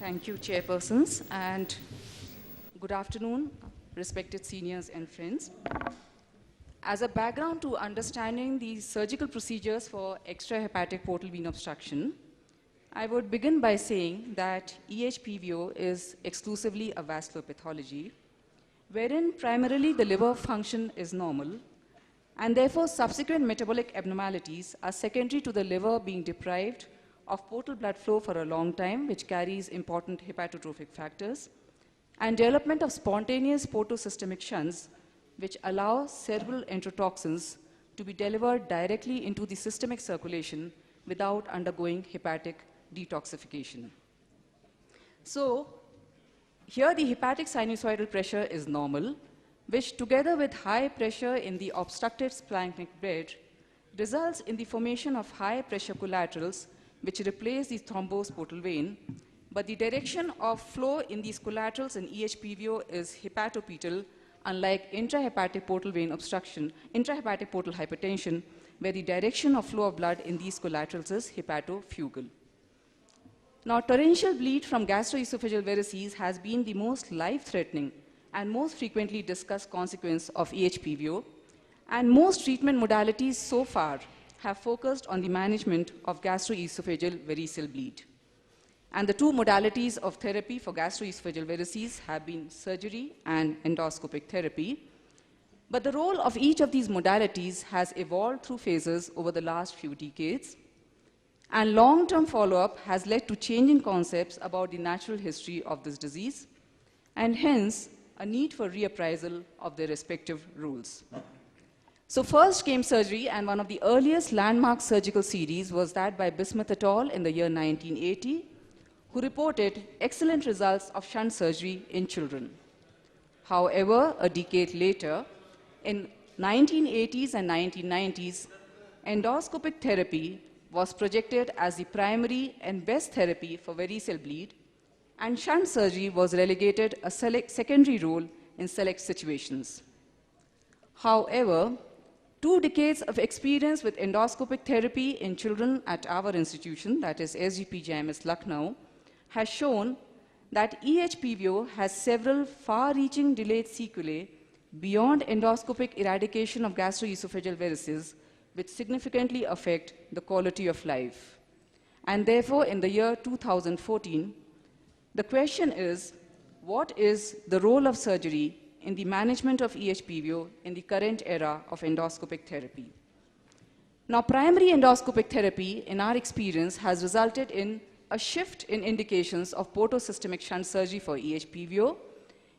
Thank you, chairpersons, and good afternoon, respected seniors and friends. As a background to understanding the surgical procedures for extrahepatic portal vein obstruction, I would begin by saying that EHPVO is exclusively a vascular pathology, wherein primarily the liver function is normal, and therefore subsequent metabolic abnormalities are secondary to the liver being deprived of portal blood flow for a long time, which carries important hepatotrophic factors, and development of spontaneous portosystemic shunts, which allow cerebral enterotoxins to be delivered directly into the systemic circulation without undergoing hepatic detoxification. So, here the hepatic sinusoidal pressure is normal, which together with high pressure in the obstructed splanchnic bed results in the formation of high pressure collaterals which replace the thrombosed portal vein, but the direction of flow in these collaterals in EHPVO is hepatopetal, unlike intrahepatic portal vein obstruction, intrahepatic portal hypertension, where the direction of flow of blood in these collaterals is hepatofugal. Now, torrential bleed from gastroesophageal varices has been the most life-threatening and most frequently discussed consequence of EHPVO, and most treatment modalities so far have focused on the management of gastroesophageal variceal bleed. And the two modalities of therapy for gastroesophageal varices have been surgery and endoscopic therapy. But the role of each of these modalities has evolved through phases over the last few decades. And long-term follow-up has led to changing concepts about the natural history of this disease, and hence a need for reappraisal of their respective roles. So first came surgery, and one of the earliest landmark surgical series was that by Bismuth et al. In the year 1980, who reported excellent results of shunt surgery in children. However, a decade later, in 1980s and 1990s, endoscopic therapy was projected as the primary and best therapy for variceal bleed, and shunt surgery was relegated a secondary role in select situations. However, 2 decades of experience with endoscopic therapy in children at our institution, that is SGP JIMS Lucknow, has shown that EHPVO has several far-reaching delayed sequelae beyond endoscopic eradication of gastroesophageal varices, which significantly affect the quality of life. And therefore, in the year 2014, the question is, what is the role of surgery in the management of EHPVO in the current era of endoscopic therapy? Now, primary endoscopic therapy, in our experience, has resulted in a shift in indications of portosystemic shunt surgery for EHPVO,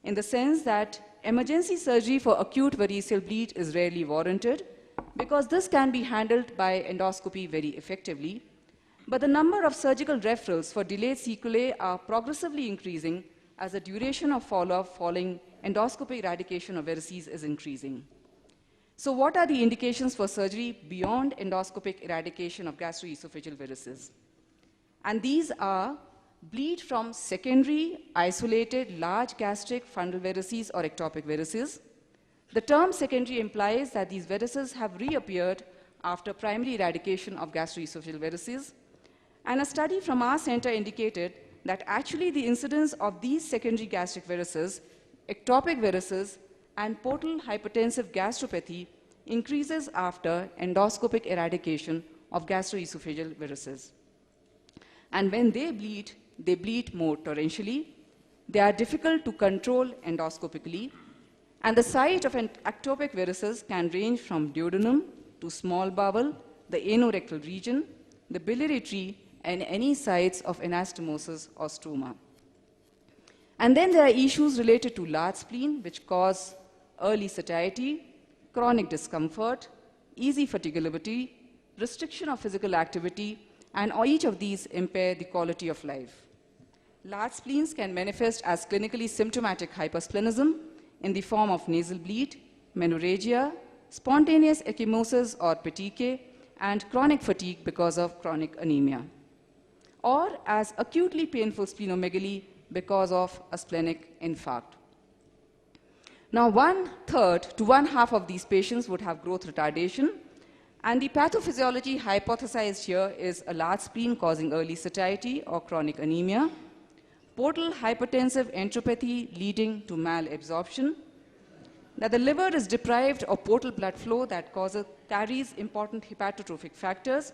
in the sense that emergency surgery for acute variceal bleed is rarely warranted, because this can be handled by endoscopy very effectively. But the number of surgical referrals for delayed sequelae are progressively increasing as the duration of follow-up following endoscopic eradication of varices is increasing. So what are the indications for surgery beyond endoscopic eradication of gastroesophageal varices? And these are bleed from secondary, isolated, large gastric fundal varices or ectopic varices. The term secondary implies that these varices have reappeared after primary eradication of gastroesophageal varices. And a study from our center indicated that actually the incidence of these secondary gastric varices, ectopic varices, and portal hypertensive gastropathy increases after endoscopic eradication of gastroesophageal varices. And when they bleed more torrentially. They are difficult to control endoscopically, and the site of ectopic varices can range from duodenum to small bowel, the anorectal region, the biliary tree, and any sites of anastomosis or stroma. And then there are issues related to large spleen, which cause early satiety, chronic discomfort, easy fatigability, restriction of physical activity, and each of these impair the quality of life. Large spleens can manifest as clinically symptomatic hypersplenism in the form of nasal bleed, menorrhagia, spontaneous ecchymosis or petechiae, and chronic fatigue because of chronic anemia, or as acutely painful splenomegaly because of a splenic infarct. Now, 1/3 to 1/2 of these patients would have growth retardation, and the pathophysiology hypothesized here is a large spleen causing early satiety or chronic anemia, portal hypertensive enteropathy leading to malabsorption, that the liver is deprived of portal blood flow that carries important hepatotrophic factors,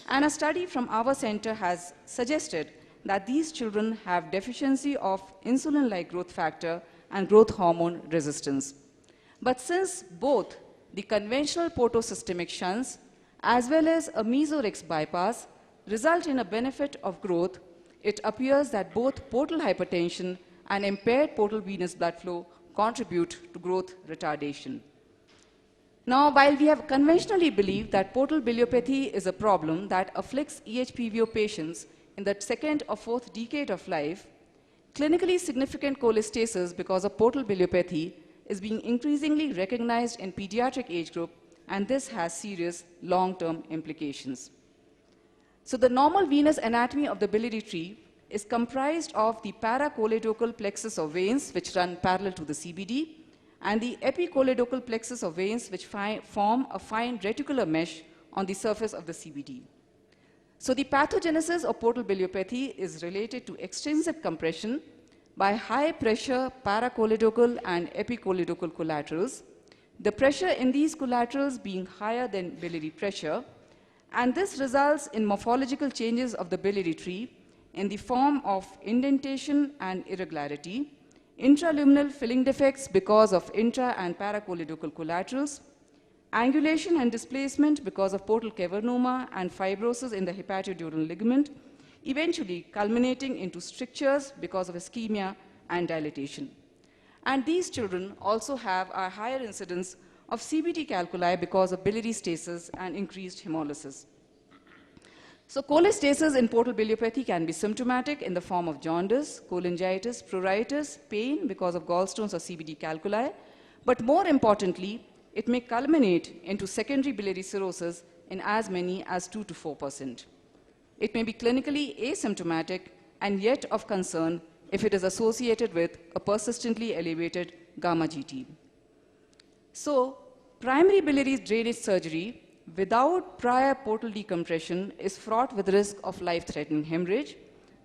and a study from our center has suggested that these children have deficiency of insulin-like growth factor and growth hormone resistance. But since both the conventional portosystemic shunts as well as a Mesorex bypass result in a benefit of growth, it appears that both portal hypertension and impaired portal venous blood flow contribute to growth retardation. Now, while we have conventionally believed that portal biliopathy is a problem that afflicts EHPVO patients in the second or fourth decade of life, clinically significant cholestasis because of portal biliopathy is being increasingly recognized in pediatric age group, and this has serious long-term implications. So the normal venous anatomy of the biliary tree is comprised of the paracholedochal plexus of veins which run parallel to the CBD and the epicholedochal plexus of veins which form a fine reticular mesh on the surface of the CBD. So the pathogenesis of portal biliopathy is related to extrinsic compression by high pressure paracholedochal and epicholedochal collaterals, the pressure in these collaterals being higher than biliary pressure, and this results in morphological changes of the biliary tree in the form of indentation and irregularity, intraluminal filling defects because of intra and paracholedochal collaterals, angulation and displacement because of portal cavernoma and fibrosis in the hepatoduodenal ligament, eventually culminating into strictures because of ischemia and dilatation. And these children also have a higher incidence of CBD calculi because of biliary stasis and increased hemolysis. So cholestasis in portal biliopathy can be symptomatic in the form of jaundice, cholangitis, pruritus, pain because of gallstones or CBD calculi, but more importantly, it may culminate into secondary biliary cirrhosis in as many as 2 to 4%. It may be clinically asymptomatic and yet of concern if it is associated with a persistently elevated gamma GT. So, primary biliary drainage surgery without prior portal decompression is fraught with risk of life-threatening hemorrhage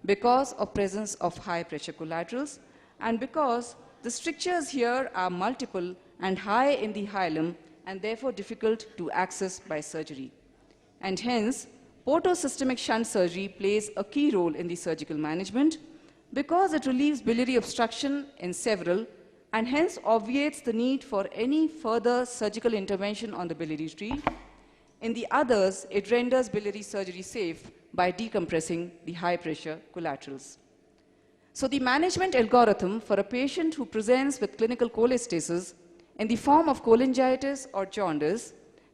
because of presence of high pressure collaterals and because the strictures here are multiple and high in the hilum and therefore difficult to access by surgery. And hence, portosystemic shunt surgery plays a key role in the surgical management because it relieves biliary obstruction in several and hence obviates the need for any further surgical intervention on the biliary tree. In the others, it renders biliary surgery safe by decompressing the high pressure collaterals. So the management algorithm for a patient who presents with clinical cholestasis in the form of cholangitis or jaundice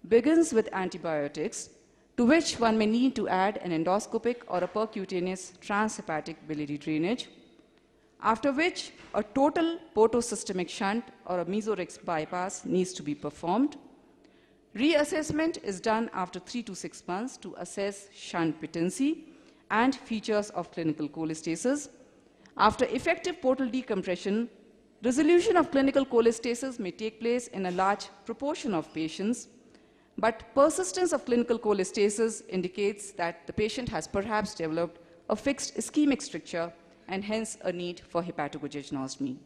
begins with antibiotics, to which one may need to add an endoscopic or a percutaneous transhepatic biliary drainage, after which a total portosystemic shunt or a Mesorex bypass needs to be performed. Reassessment is done after 3 to 6 months to assess shunt patency and features of clinical cholestasis. After effective portal decompression, resolution of clinical cholestasis may take place in a large proportion of patients, but persistence of clinical cholestasis indicates that the patient has perhaps developed a fixed ischemic stricture and hence a need for hepatogegnostomy.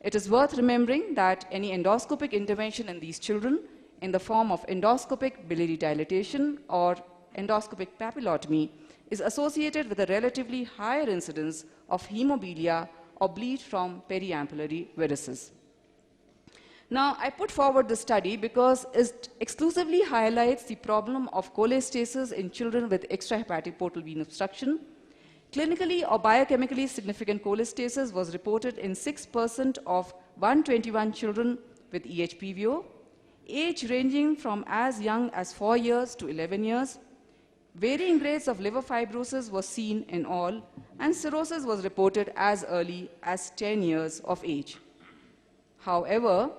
It is worth remembering that any endoscopic intervention in these children in the form of endoscopic biliary dilatation or endoscopic papillotomy is associated with a relatively higher incidence of hemophilia or bleed from periampullary varices. Now, I put forward this study because it exclusively highlights the problem of cholestasis in children with extrahepatic portal vein obstruction. Clinically or biochemically significant cholestasis was reported in 6% of 121 children with EHPVO, age ranging from as young as 4 years to 11 years. Varying grades of liver fibrosis was seen in all, and cirrhosis was reported as early as 10 years of age. However,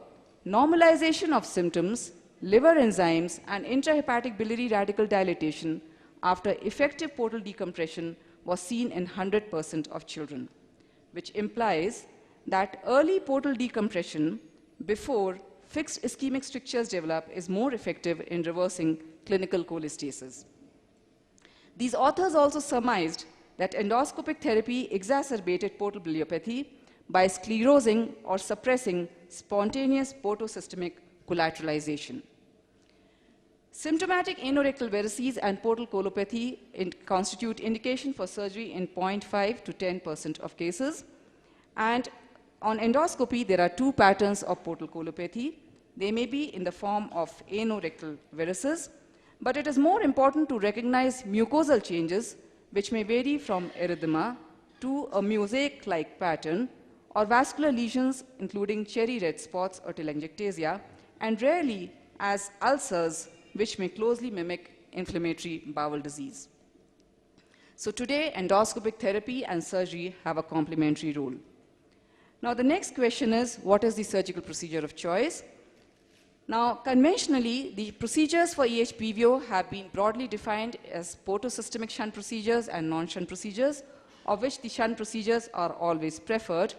normalization of symptoms, liver enzymes, and intrahepatic biliary radical dilatation after effective portal decompression was seen in 100% of children, which implies that early portal decompression before fixed ischemic strictures develop is more effective in reversing clinical cholestasis. These authors also surmised that endoscopic therapy exacerbated portal biliopathy by sclerosing or suppressing spontaneous portosystemic collateralization. Symptomatic anorectal varices and portal colopathy constitute indication for surgery in 0.5 to 10% of cases. And on endoscopy, there are two patterns of portal colopathy. They may be in the form of anorectal varices, but it is more important to recognize mucosal changes, which may vary from erythema to a mosaic-like pattern, or vascular lesions, including cherry red spots or telangiectasia, and rarely as ulcers, which may closely mimic inflammatory bowel disease. So today, endoscopic therapy and surgery have a complementary role. Now, the next question is, what is the surgical procedure of choice? Now, conventionally, the procedures for EHPVO have been broadly defined as portosystemic shunt procedures and non-shunt procedures, of which the shunt procedures are always preferred.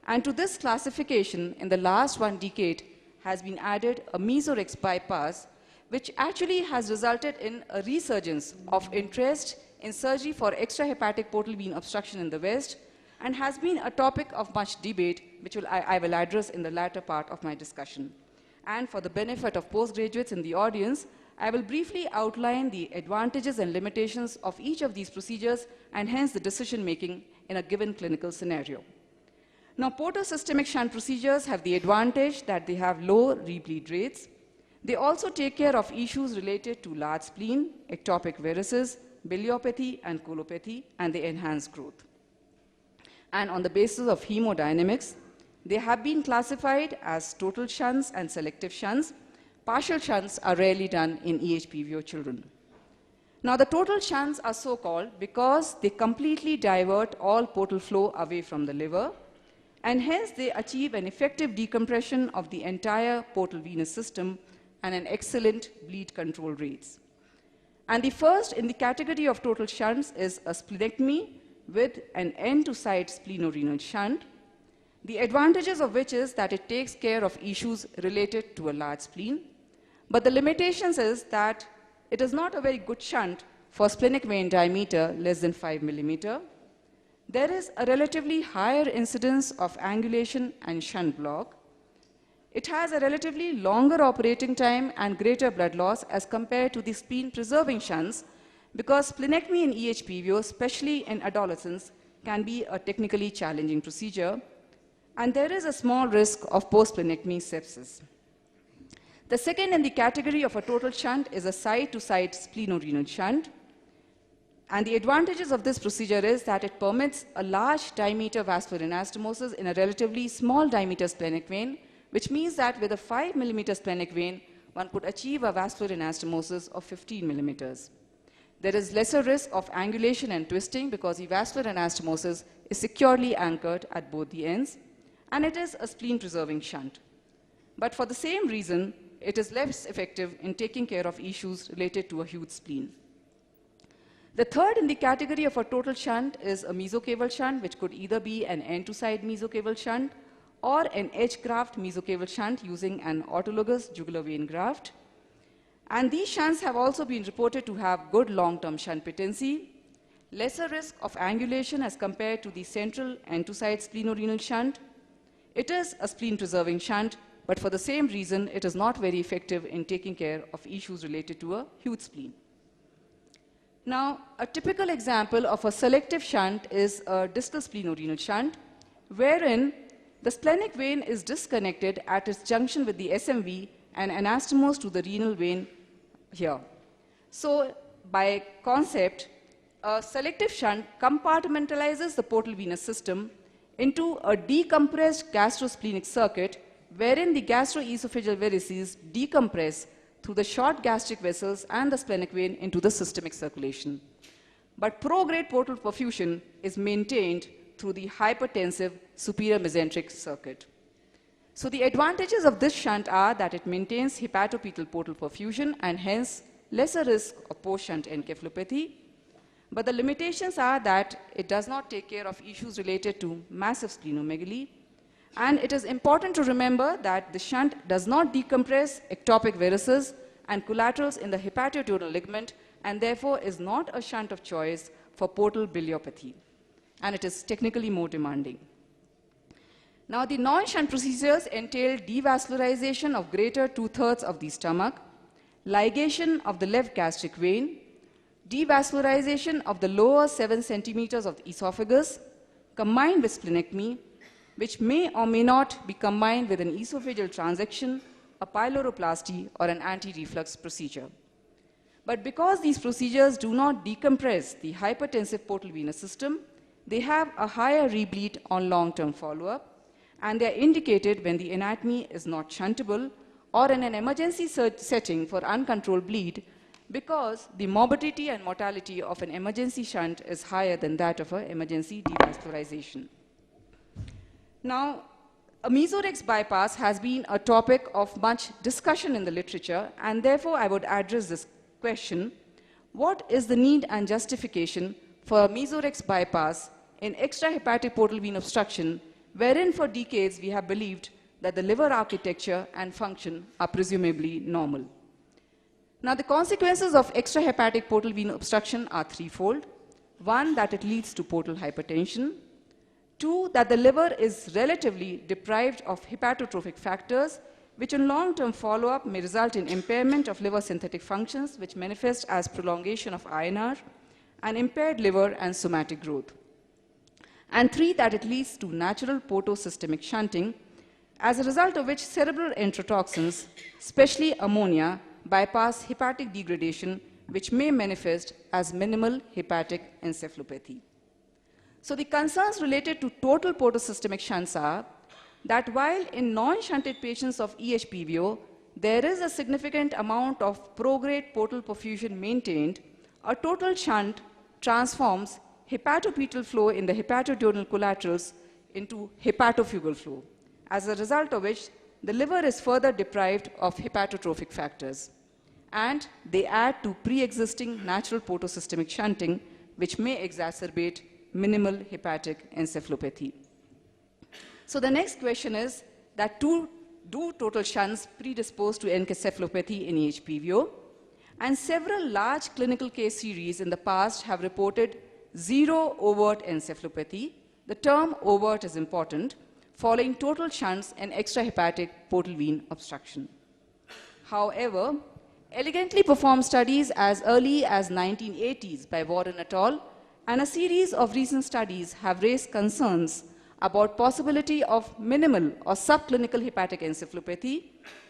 And to this classification, in the last 1 decade, has been added a mesorex bypass, which actually has resulted in a resurgence of interest in surgery for extrahepatic portal vein obstruction in the West, and has been a topic of much debate, which I will address in the latter part of my discussion. And for the benefit of postgraduates in the audience, I will briefly outline the advantages and limitations of each of these procedures, and hence the decision-making in a given clinical scenario. Now, portosystemic shunt procedures have the advantage that they have low rebleed rates. They also take care of issues related to large spleen, ectopic varices, biliopathy, and colopathy, and they enhance growth. And on the basis of hemodynamics, they have been classified as total shunts and selective shunts. Partial shunts are rarely done in EHPVO children. Now, the total shunts are so called because they completely divert all portal flow away from the liver, and hence they achieve an effective decompression of the entire portal venous system and an excellent bleed control rates. And the first in the category of total shunts is a splenectomy with an end-to-side splenorenal shunt, the advantages of which is that it takes care of issues related to a large spleen, but the limitations is that it is not a very good shunt for splenic vein diameter less than 5 millimeter. There is a relatively higher incidence of angulation and shunt block. It has a relatively longer operating time and greater blood loss as compared to the spleen-preserving shunts, because splenectomy in EHPVO, especially in adolescents, can be a technically challenging procedure, and there is a small risk of post-splenectomy sepsis. The second in the category of a total shunt is a side-to-side splenorenal shunt, and the advantages of this procedure is that it permits a large diameter vascular anastomosis in a relatively small diameter splenic vein, which means that with a 5 millimeter splenic vein, one could achieve a vascular anastomosis of 15 millimeters. There is lesser risk of angulation and twisting because the vascular anastomosis is securely anchored at both the ends, and it is a spleen-preserving shunt. But for the same reason, it is less effective in taking care of issues related to a huge spleen. The third in the category of a total shunt is a mesocaval shunt, which could either be an end-to-side mesocaval shunt or an edge graft mesocaval shunt using an autologous jugular vein graft. And these shunts have also been reported to have good long-term shunt patency, lesser risk of angulation as compared to the central end-to-side splenorenal shunt. It is a spleen-preserving shunt, but for the same reason, it is not very effective in taking care of issues related to a huge spleen. Now, a typical example of a selective shunt is a distal splenorenal shunt, wherein the splenic vein is disconnected at its junction with the SMV and anastomosed to the renal vein here. So, by concept, a selective shunt compartmentalizes the portal venous system into a decompressed gastrosplenic circuit, wherein the gastroesophageal varices decompress through the short gastric vessels and the splenic vein into the systemic circulation. But prograde portal perfusion is maintained through the hypertensive superior mesenteric circuit. So the advantages of this shunt are that it maintains hepatopetal portal perfusion and hence lesser risk of post-shunt encephalopathy. But the limitations are that it does not take care of issues related to massive splenomegaly. And it is important to remember that the shunt does not decompress ectopic varices and collaterals in the hepatototal ligament, and therefore is not a shunt of choice for portal biliopathy, and it is technically more demanding. Now, the non-shunt procedures entail devascularization of greater two-thirds of the stomach, ligation of the left gastric vein, devascularization of the lower 7 centimeters of the esophagus, combined with splenectomy, which may or may not be combined with an esophageal transection, a pyloroplasty, or an anti-reflux procedure. But because these procedures do not decompress the hypertensive portal venous system, they have a higher rebleed on long-term follow-up, and they are indicated when the anatomy is not shuntable or in an emergency setting for uncontrolled bleed, because the morbidity and mortality of an emergency shunt is higher than that of an emergency devascularization. Now, a mesorex bypass has been a topic of much discussion in the literature, and therefore I would address this question: what is the need and justification for a mesorex bypass in extrahepatic portal vein obstruction, wherein for decades we have believed that the liver architecture and function are presumably normal? Now, the consequences of extrahepatic portal vein obstruction are threefold. One, that it leads to portal hypertension. Two, that the liver is relatively deprived of hepatotrophic factors, which in long-term follow-up may result in impairment of liver synthetic functions, which manifest as prolongation of INR and impaired liver and somatic growth. And three, that it leads to natural portosystemic shunting, as a result of which cerebral enterotoxins, especially ammonia, bypass hepatic degradation, which may manifest as minimal hepatic encephalopathy. So the concerns related to total portosystemic shunts are that while in non-shunted patients of EHPVO, there is a significant amount of prograde portal perfusion maintained, a total shunt transforms hepatopetal flow in the hepatoduodenal collaterals into hepatofugal flow, as a result of which the liver is further deprived of hepatotrophic factors, and they add to pre-existing natural portosystemic shunting, which may exacerbate minimal hepatic encephalopathy. So the next question is that do total shunts predispose to encephalopathy in EHPVO? And several large clinical case series in the past have reported zero overt encephalopathy. The term overt is important, following total shunts and extrahepatic portal vein obstruction. However, elegantly performed studies as early as 1980s by Warren et al. And a series of recent studies have raised concerns about possibility of minimal or subclinical hepatic encephalopathy,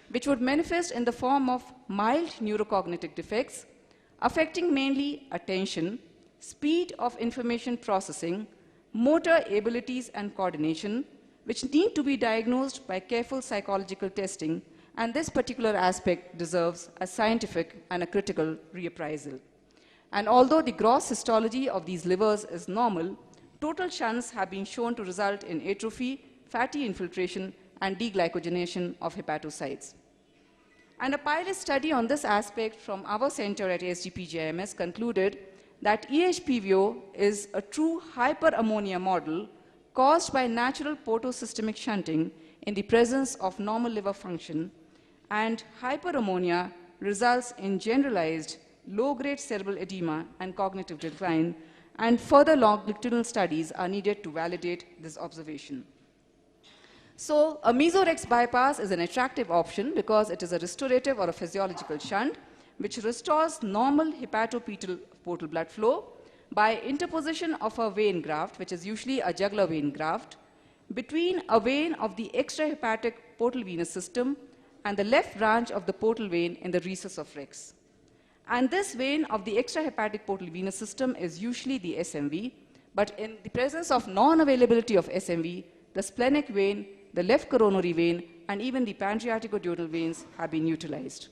which would manifest in the form of mild neurocognitive defects, affecting mainly attention, speed of information processing, motor abilities and coordination, which need to be diagnosed by careful psychological testing, and this particular aspect deserves a scientific and a critical reappraisal. And although the gross histology of these livers is normal, total shunts have been shown to result in atrophy, fatty infiltration, and deglycogenation of hepatocytes. And a pilot study on this aspect from our center at ASGPGIMS concluded that EHPVO is a true hyperammonia model caused by natural portosystemic shunting in the presence of normal liver function, and hyperammonia results in generalized low-grade cerebral edema and cognitive decline, and further longitudinal studies are needed to validate this observation. So a mesorex bypass is an attractive option because it is a restorative or a physiological shunt which restores normal hepatopetal portal blood flow by interposition of a vein graft, which is usually a jugular vein graft, between a vein of the extrahepatic portal venous system and the left branch of the portal vein in the recess of Rex. And this vein of the extrahepatic portal venous system is usually the SMV, but in the presence of non-availability of SMV, the splenic vein, the left coronary vein, and even the pancreaticoduodenal veins have been utilized.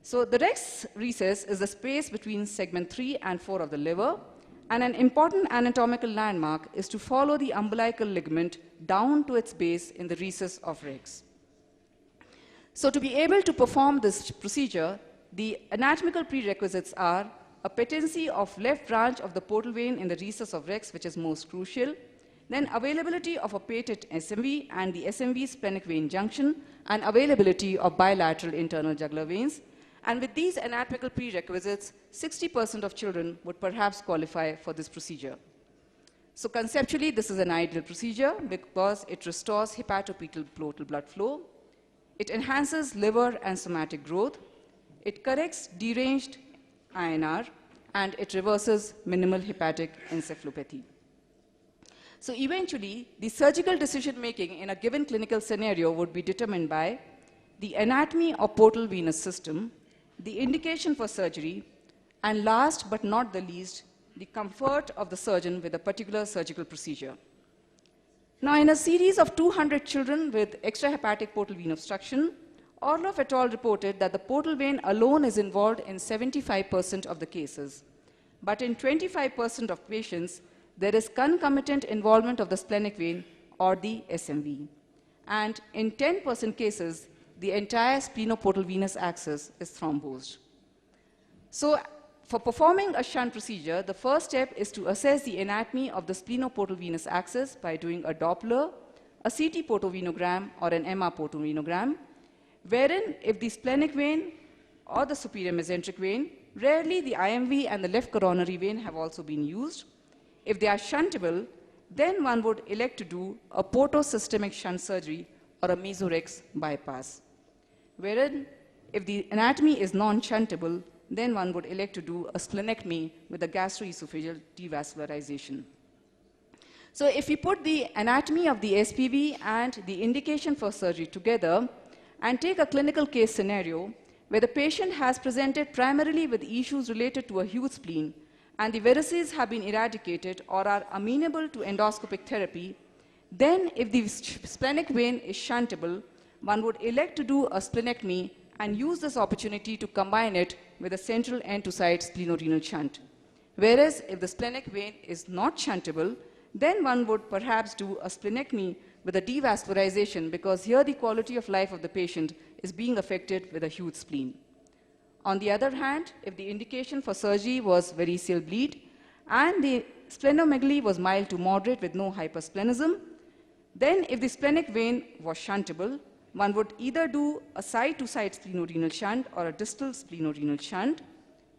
So the Rex recess is the space between segment 3 and 4 of the liver, and an important anatomical landmark is to follow the umbilical ligament down to its base in the recess of Rex. So to be able to perform this procedure, the anatomical prerequisites are a patency of left branch of the portal vein in the recess of Rex, which is most crucial, then availability of a patent SMV and the SMV splenic vein junction, and availability of bilateral internal jugular veins. And with these anatomical prerequisites, 60% of children would perhaps qualify for this procedure. So conceptually, this is an ideal procedure because it restores hepatopetal portal blood flow, it enhances liver and somatic growth, it corrects deranged INR, and it reverses minimal hepatic encephalopathy. So eventually, the surgical decision-making in a given clinical scenario would be determined by the anatomy of portal venous system, the indication for surgery, and last but not the least, the comfort of the surgeon with a particular surgical procedure. Now, in a series of 200 children with extrahepatic portal vein obstruction, Orlov et al. Reported that the portal vein alone is involved in 75% of the cases. But in 25% of patients, there is concomitant involvement of the splenic vein or the SMV. And in 10% cases, the entire splenoportal venous axis is thrombosed. So, for performing a shunt procedure, the first step is to assess the anatomy of the splenoportal venous axis by doing a Doppler, a CT portovenogram, or an MR portovenogram, wherein if the splenic vein or the superior mesenteric vein, rarely the IMV and the left coronary vein have also been used. If they are shuntable, then one would elect to do a portosystemic shunt surgery or a mesorex bypass. Wherein if the anatomy is non-shuntable, then one would elect to do a splenectomy with a gastroesophageal devascularization. So if we put the anatomy of the SPV and the indication for surgery together and take a clinical case scenario where the patient has presented primarily with issues related to a huge spleen and the varices have been eradicated or are amenable to endoscopic therapy, then if the splenic vein is shuntable, one would elect to do a splenectomy and use this opportunity to combine it with a central end-to-side splenorenal shunt. Whereas if the splenic vein is not shuntable, then one would perhaps do a splenectomy with a devascularization because here the quality of life of the patient is being affected with a huge spleen. On the other hand, if the indication for surgery was variceal bleed and the splenomegaly was mild to moderate with no hypersplenism, then if the splenic vein was shuntable, one would either do a side-to-side splenorenal shunt or a distal splenorenal shunt,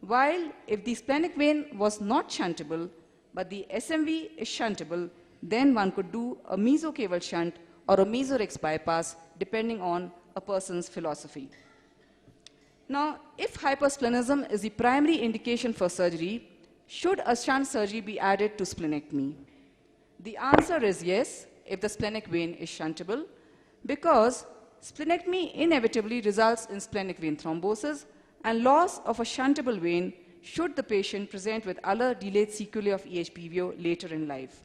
while if the splenic vein was not shuntable, but the SMV is shuntable, then one could do a mesocaval shunt or a mesorex bypass, depending on a person's philosophy. Now, if hypersplenism is the primary indication for surgery, should a shunt surgery be added to splenectomy? The answer is yes, if the splenic vein is shuntable, because splenectomy inevitably results in splenic vein thrombosis and loss of a shuntable vein should the patient present with other delayed sequelae of EHPVO later in life.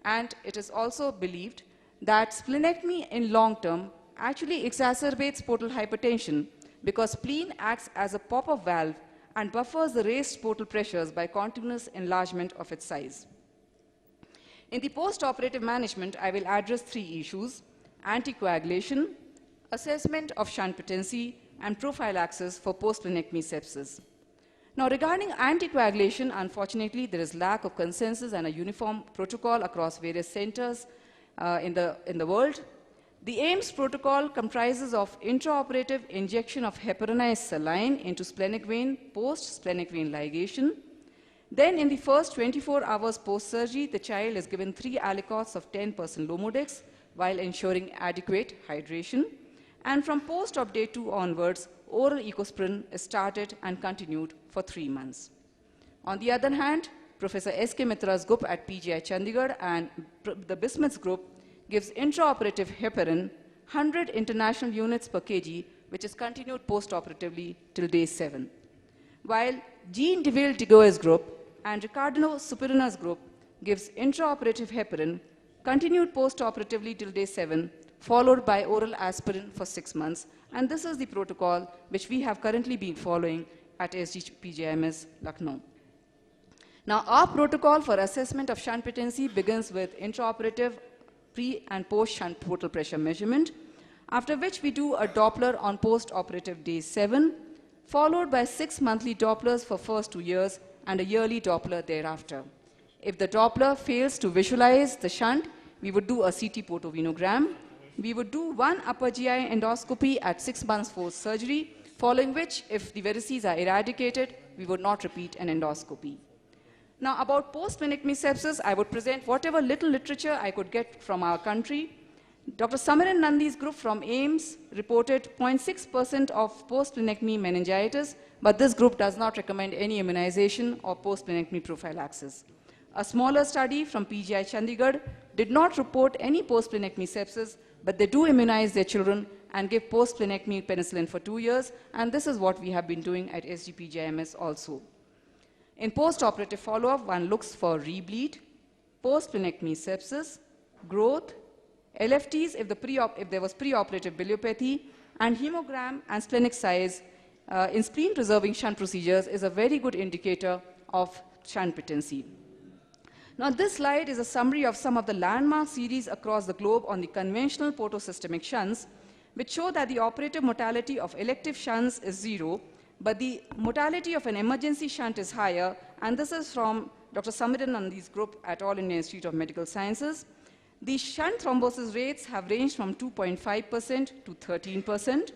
And it is also believed that splenectomy in long term actually exacerbates portal hypertension because spleen acts as a pop-up valve and buffers the raised portal pressures by continuous enlargement of its size. In the post-operative management, I will address three issues: anticoagulation, assessment of shunt patency, and prophylaxis for post-splenectomy sepsis. Now, regarding anticoagulation, unfortunately, there is lack of consensus and a uniform protocol across various centers in the world. The AIMS protocol comprises of intraoperative injection of heparinized saline into splenic vein post-splenic vein ligation. Then, in the first 24 hours post-surgery, the child is given 3 aliquots of 10% Lomodex while ensuring adequate hydration. And from post-op day 2 onwards, oral ecosprin is started and continued for 3 months. On the other hand, Professor S.K. Mitra's group at PGI Chandigarh and the Bismuth's group gives intraoperative heparin 100 international units per kg, which is continued post-operatively till day 7. While Jean Deville Digoe's group and Riccardo Supirina's group gives intraoperative heparin continued post-operatively till day 7, followed by oral aspirin for 6 months. And this is the protocol which we have currently been following at SGPGIMS Lucknow. Now, our protocol for assessment of shunt patency begins with intraoperative pre and post shunt portal pressure measurement, after which we do a Doppler on post-operative day 7, followed by 6 monthly Dopplers for first 2 years and a yearly Doppler thereafter. If the Doppler fails to visualize the shunt, we would do a CT portovenogram. We would do 1 upper GI endoscopy at 6 months post-surgery, following which, if the varices are eradicated, we would not repeat an endoscopy. Now, about post-splenectomy sepsis, I would present whatever little literature I could get from our country. Dr. Samiran Nandi's group from AIIMS reported 0.6% of post-splenectomy meningitis, but this group does not recommend any immunization or post-splenectomy prophylaxis. A smaller study from PGI Chandigarh did not report any post-splenectomy sepsis, but they do immunize their children and give post-splenectomy penicillin for 2 years, and this is what we have been doing at SGPGIMS also. In post-operative follow-up, one looks for rebleed, post-splenectomy sepsis, growth, LFTs if there was preoperative biliopathy, and hemogram and splenic size in spleen-preserving shunt procedures is a very good indicator of shunt patency. Now, this slide is a summary of some of the landmark series across the globe on the conventional portosystemic shunts, which show that the operative mortality of elective shunts is 0, but the mortality of an emergency shunt is higher, and this is from Dr. Samiran Nandi's group at All India Institute of Medical Sciences. The shunt thrombosis rates have ranged from 2.5% to 13%,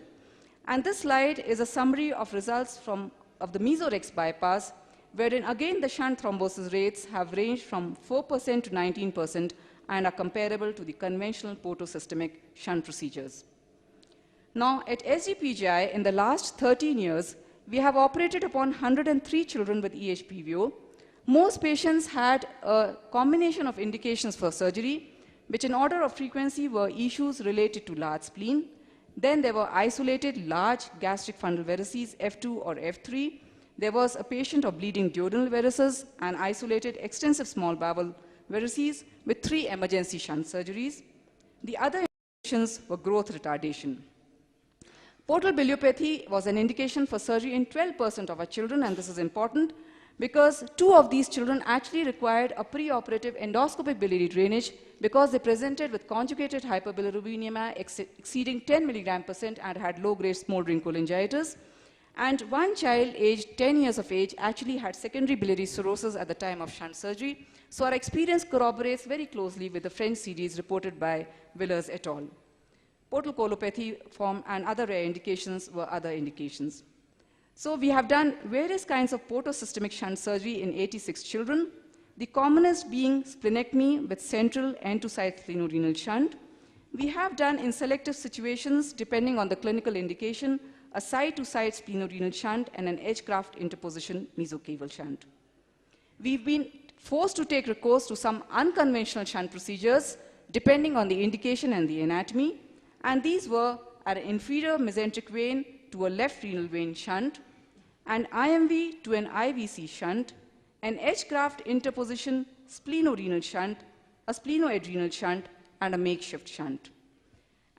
and this slide is a summary of results of the Mesorex bypass, wherein again the shunt thrombosis rates have ranged from 4% to 19% and are comparable to the conventional portosystemic shunt procedures. Now, at SGPGI, in the last 13 years, we have operated upon 103 children with EHPVO. Most patients had a combination of indications for surgery, which in order of frequency were issues related to large spleen. Then there were isolated large gastric fundal varices, F2 or F3. There was a patient of bleeding duodenal varices and isolated extensive small bowel varices with 3 emergency shunt surgeries. The other indications were growth retardation. Portal biliopathy was an indication for surgery in 12% of our children, and this is important because 2 of these children actually required a preoperative endoscopic biliary drainage because they presented with conjugated hyperbilirubinemia exceeding 10 mg% and had low-grade smoldering cholangitis. And one child aged 10 years of age actually had secondary biliary cirrhosis at the time of shunt surgery. So our experience corroborates very closely with the French series reported by Villers et al. Portal colopathy form and other rare indications were other indications. So we have done various kinds of portosystemic shunt surgery in 86 children, the commonest being splenectomy with central end-to-side splenorenal shunt. We have done in selective situations, depending on the clinical indication, a side-to-side splenorenal shunt and an edge graft interposition mesocaval shunt. We've been forced to take recourse to some unconventional shunt procedures, depending on the indication and the anatomy, and these were an inferior mesenteric vein to a left renal vein shunt, an IMV to an IVC shunt, an edge graft interposition splenorenal shunt, a splenoadrenal shunt, and a makeshift shunt.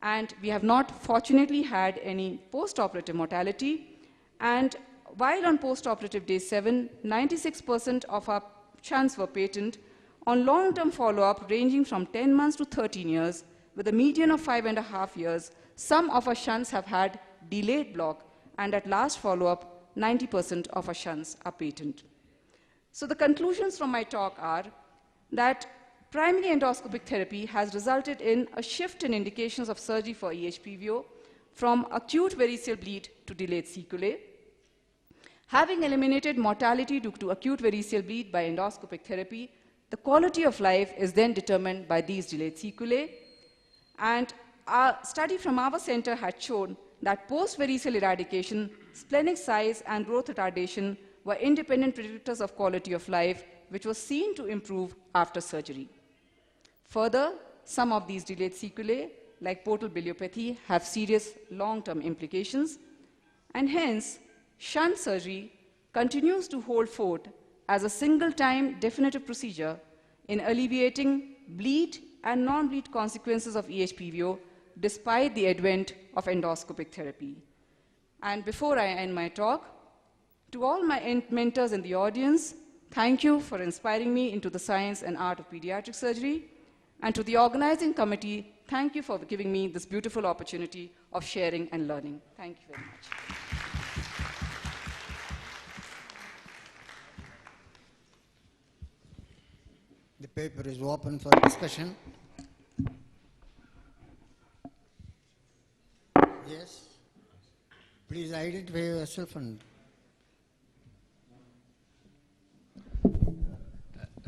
And we have not fortunately had any post-operative mortality, and while on post-operative day 7, 96% of our shunts were patent, on long-term follow-up ranging from 10 months to 13 years, with a median of 5.5 years, some of our shunts have had delayed block, and at last follow-up, 90% of our shunts are patent. So the conclusions from my talk are that primary endoscopic therapy has resulted in a shift in indications of surgery for EHPVO from acute variceal bleed to delayed sequelae. Having eliminated mortality due to acute variceal bleed by endoscopic therapy, the quality of life is then determined by these delayed sequelae. And a study from our center had shown that post-variceal eradication, splenic size, and growth retardation were independent predictors of quality of life, which was seen to improve after surgery. Further, some of these delayed sequelae, like portal biliopathy, have serious long-term implications, and hence, shunt surgery continues to hold fort as a single-time definitive procedure in alleviating bleed and non-bleed consequences of EHPVO despite the advent of endoscopic therapy. And before I end my talk, to all my mentors in the audience, thank you for inspiring me into the science and art of pediatric surgery. And to the organizing committee, thank you for giving me this beautiful opportunity of sharing and learning. Thank you very much. The paper is open for discussion. Yes, please identify yourself and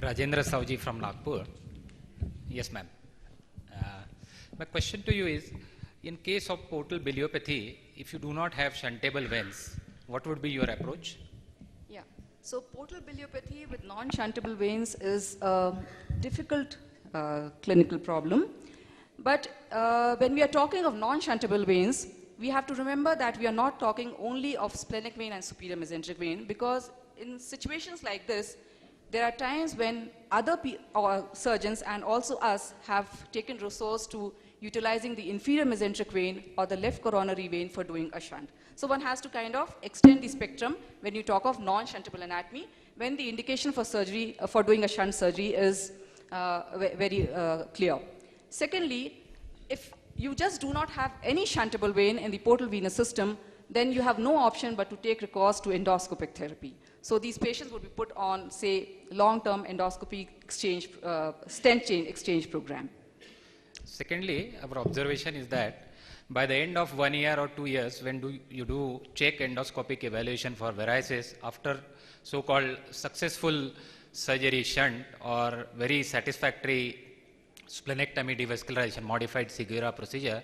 Rajendra Savji from Nagpur. Yes, ma'am. My question to you is, in case of portal biliopathy, if you do not have shuntable veins, what would be your approach? Yeah. So portal biliopathy with non-shuntable veins is a difficult clinical problem. But when we are talking of non-shuntable veins, we have to remember that we are not talking only of splenic vein and superior mesenteric vein, because in situations like this, there are times when other surgeons and also us have taken resource to utilizing the inferior mesenteric vein or the left coronary vein for doing a shunt. So one has to kind of extend the spectrum when you talk of non-shuntable anatomy, when the indication for surgery, for doing a shunt surgery is very clear. Secondly, if you just do not have any shuntable vein in the portal venous system, then you have no option but to take recourse to endoscopic therapy. So these patients would be put on, say, long-term endoscopy exchange, stent chain exchange program. Secondly, our observation is that by the end of 1 year or 2 years, when you do check endoscopic evaluation for varices after so-called successful surgery shunt or very satisfactory splenectomy devascularization modified Segura procedure,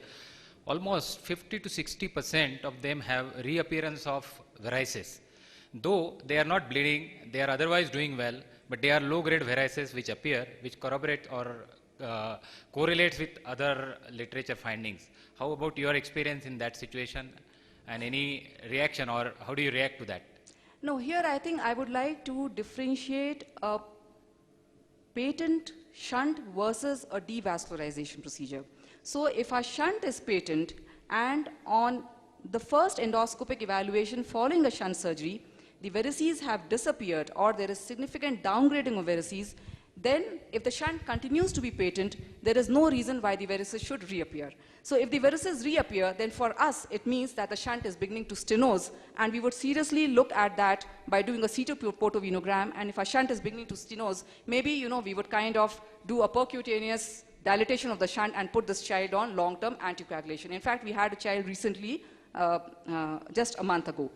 almost 50 to 60% of them have reappearance of varices. Though they are not bleeding, they are otherwise doing well, but they are low-grade varices which appear, which corroborate or correlates with other literature findings. How about your experience in that situation and any reaction, or how do you react to that? No, here I think I would like to differentiate a patent shunt versus a devascularization procedure. So if a shunt is patent and on the first endoscopic evaluation following a shunt surgery, the varices have disappeared or there is significant downgrading of varices, then if the shunt continues to be patent, there is no reason why the varices should reappear. So if the varices reappear, then for us, it means that the shunt is beginning to stenose, and we would seriously look at that by doing a CT portovenogram, and if a shunt is beginning to stenose, maybe, we would kind of do a percutaneous dilatation of the shunt and put this child on long-term anticoagulation. In fact, we had a child recently, just a month ago.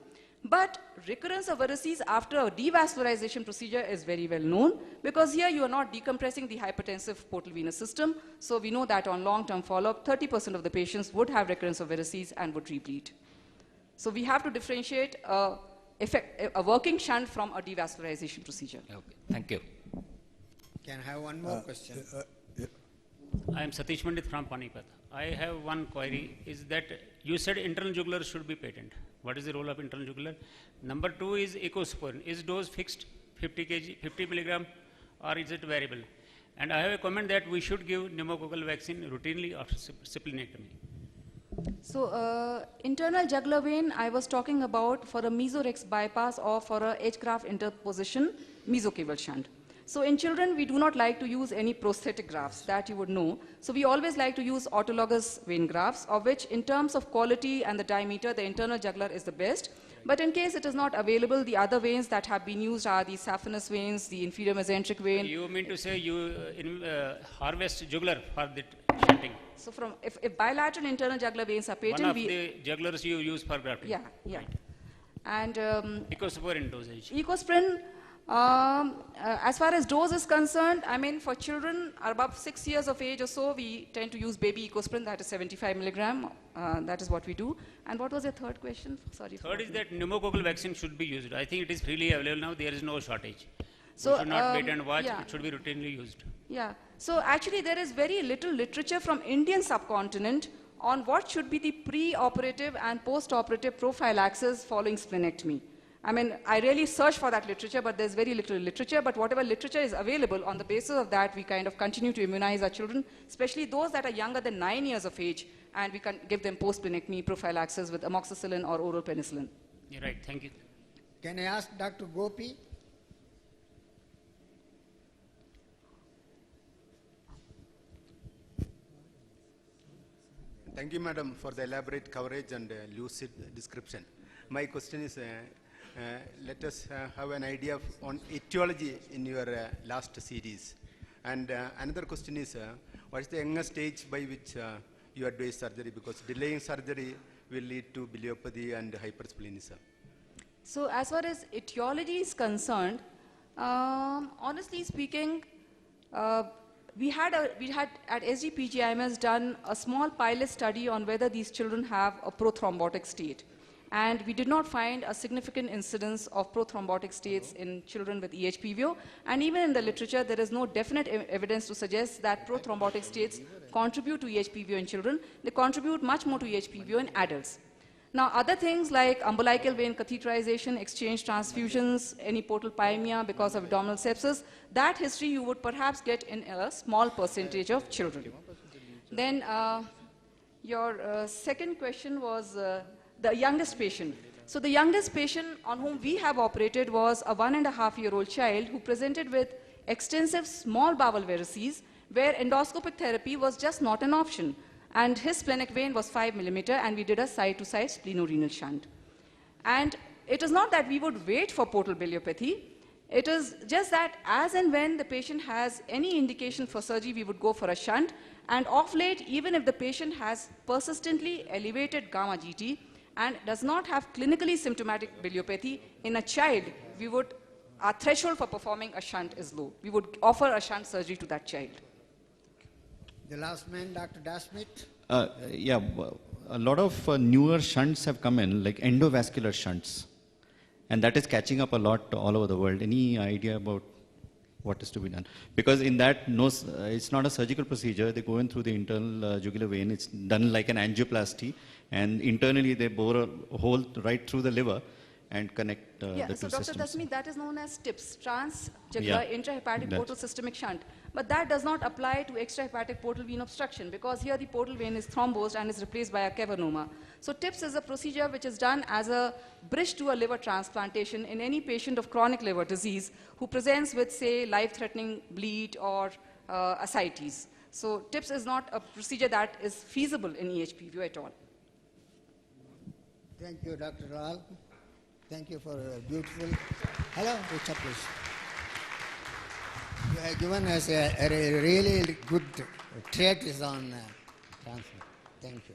But recurrence of varices after a devascularization procedure is very well known, because here you are not decompressing the hypertensive portal venous system. So we know that on long-term follow-up, 30% of the patients would have recurrence of varices and would rebleed. So we have to differentiate a working shunt from a devascularization procedure. Okay, thank you. can I have one more question. I am Satish Pandit from Panipat. I have one query, is that you said internal jugular should be patent. What is the role of internal jugular? Number 2 is ecosporin. Is dose fixed 50 kg, 50 milligram, or is it variable? And I have a comment that we should give pneumococcal vaccine routinely after splenectomy. So internal jugular vein, I was talking about for a mesorex bypass or for a edge-graft interposition mesocaval shunt. So in children, we do not like to use any prosthetic grafts, that you would know. So we always like to use autologous vein grafts, of which in terms of quality and the diameter, the internal jugular is the best. But in case it is not available, the other veins that have been used are the saphenous veins, the inferior mesenteric vein. You mean to say you harvest jugular for the shunting? So from if bilateral internal jugular veins are patent, One of the jugulars you use for grafting. Yeah, yeah. And Ecosporin dosage. Ecosporin, as far as dose is concerned, I mean, for children above 6 years of age or so, we tend to use baby Ecosporin, that is 75 milligram. That is what we do. And what was your third question? Sorry. Third is that pneumococcal vaccine should be used. I think it is freely available now. There is no shortage. So, we should not wait and watch. yeah. It should be routinely used. Yeah. So actually, there is very little literature from Indian subcontinent on what should be the pre-operative and post-operative prophylaxis following splenectomy. I mean, I really search for that literature, but there's very little literature. But whatever literature is available, on the basis of that, we kind of continue to immunize our children, especially those that are younger than 9 years of age, and we can give them post-splenectomy prophylaxis with amoxicillin or oral penicillin. You're right. Thank you. Can I ask Dr. Gopi? Thank you, madam, for the elaborate coverage and lucid description. My question is, let us have an idea on etiology in your last series. And another question is, what is the youngest stage by which you advise surgery? Because delaying surgery will lead to biliopathy and hypersplenism? So as far as etiology is concerned, honestly speaking, we had at SGPGIMS done a small pilot study on whether these children have a prothrombotic state. And we did not find a significant incidence of prothrombotic states in children with EHPVO. And even in the literature, there is no definite evidence to suggest that prothrombotic states contribute to EHPVO in children. They contribute much more to EHPVO in adults. Now, other things like umbilical vein catheterization, exchange transfusions, any portal pyemia because of abdominal sepsis, that history you would perhaps get in a small percentage of children. Then your second question was the youngest patient. So the youngest patient on whom we have operated was a 1.5-year-old child who presented with extensive small bowel varices where endoscopic therapy was just not an option. And his splenic vein was 5 mm, and we did a side-to-side splenorenal shunt. And it is not that we would wait for portal biliopathy. It is just that as and when the patient has any indication for surgery, we would go for a shunt. And of late, even if the patient has persistently elevated gamma GT and does not have clinically symptomatic biliopathy, in a child, our threshold for performing a shunt is low. We would offer a shunt surgery to that child. The last man, Dr. Dasmit. Yeah, a lot of newer shunts have come in, like endovascular shunts. And that is catching up a lot all over the world. Any idea about what is to be done? Because in that, it's not a surgical procedure. They go in through the internal jugular vein. It's done like an angioplasty. And internally, they bore a hole right through the liver and connect the two so Dr. systems. Dasmit, that is known as TIPS, transjugular intrahepatic That. portal systemic shunt. But that does not apply to extrahepatic portal vein obstruction because here the portal vein is thrombosed and is replaced by a cavernoma. So TIPS is a procedure which is done as a bridge to a liver transplantation in any patient of chronic liver disease who presents with, say, life-threatening bleed or ascites. So TIPS is not a procedure that is feasible in EHPVO at all. Thank you, Dr. Lal. Thank you for a beautiful. Hello, Richard, please. You have given us a really good treatise on transplant. Thank you.